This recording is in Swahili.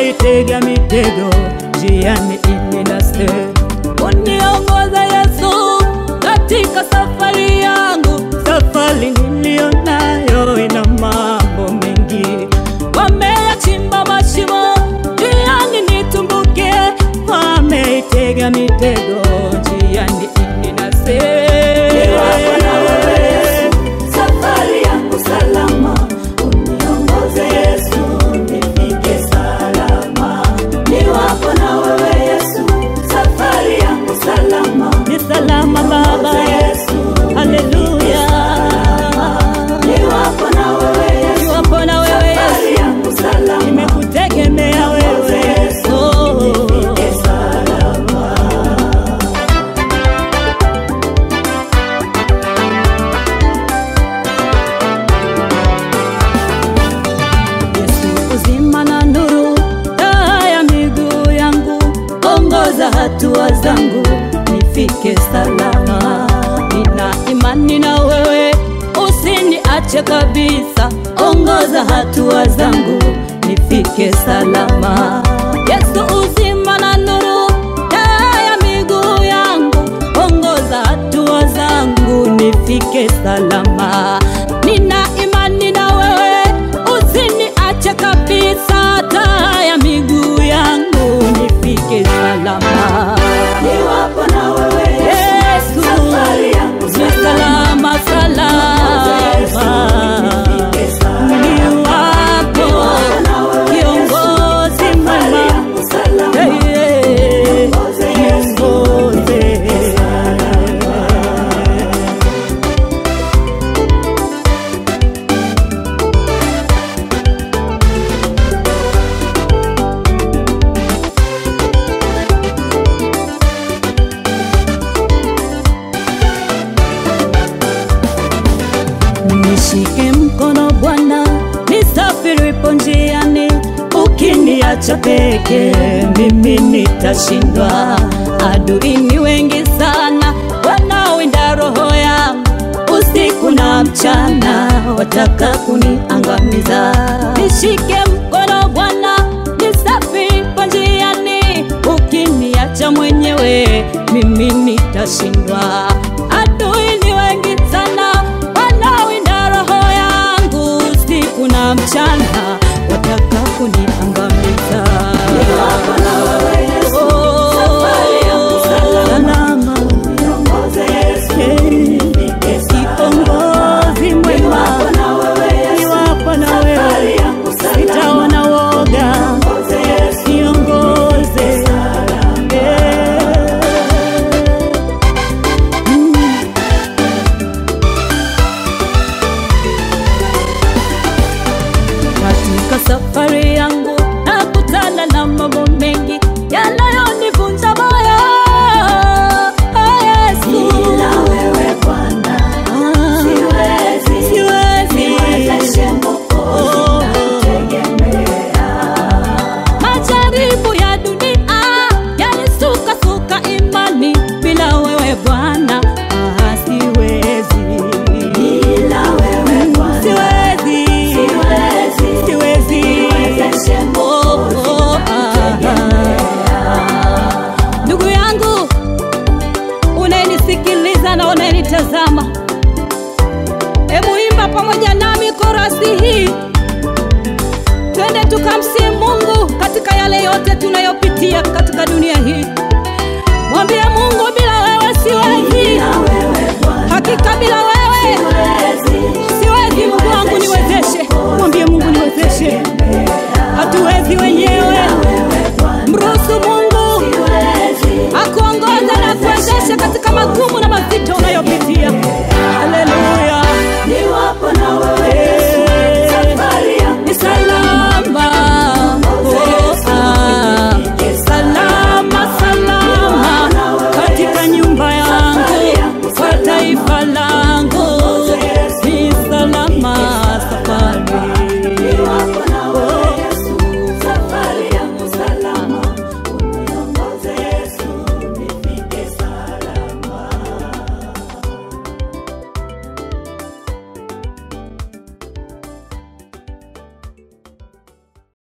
wameitega mitego njiani ininase. Uniongoza Yesu katika safari yangu, safari niliyo nayo ina mambo mengi. Wameyachimba mashimo njiani nitumbuke, wameitega mitego njiani ininase. Salama Baba, haleluya. Niwapo na wewe Yesu, nimekutegemea wewe Yesu. Yesu uzima na nuru, taa ya miguu yangu, ongoza hatua zangu nifike salama. Nina imani na wewe, usiniache kabisa, ongoza hatua zangu nifike salama. Yesu uzima na nuru, taa ya miguu yangu, ongoza hatua zangu nifike salama. Nina imani na wewe, usiniache kabisa, taa ya miguu yangu nifike salama. Niwapo na wewe Yesu, safari yangu salama salama. Niwapo kiongozi mwema, kiongozi. Nishike mkono Bwana, nisafiripo njiani, ukiniacha peke mimi nitashindwa. Adui ni wengi sana wanaowinda roho yangu, usiku na mchana wataka kuniangamiza. Nishike mkono Bwana, nisafiripo njiani, ukiniacha mwenyewe mimi nitashindwa. Adui ni wengi sana wanawinda roho yangu, usiku na mchana wataka kuniangamiza. Niwapo na wewe Yesu, safari yangu salama. Niongoze Yesu, nifike kiongozi mwema. Niwapo na wewe Yesu, sitaona woga. Niongoze katika safari yangu, nakutana na mambo mengi yanayonivunja moyo. Yesu, bila wewe Bwana siwezi majaribu ya dunia yanisuka imani, bila wewe Bwana siwezi. Bila wewe Bwana siwezi. Ndugu yangu unayenisikiliza na unayenitazama, hebu imba pamoja nami korasi hii, twende tukamsihi Mungu katika yale yote tunayopitia katika dunia hii. Mwambie Mungu, bila wewe siwezi. Hakika bila wewe siwezi. Mungu wangu niwezeshe. Mwambie Mungu niwezeshe.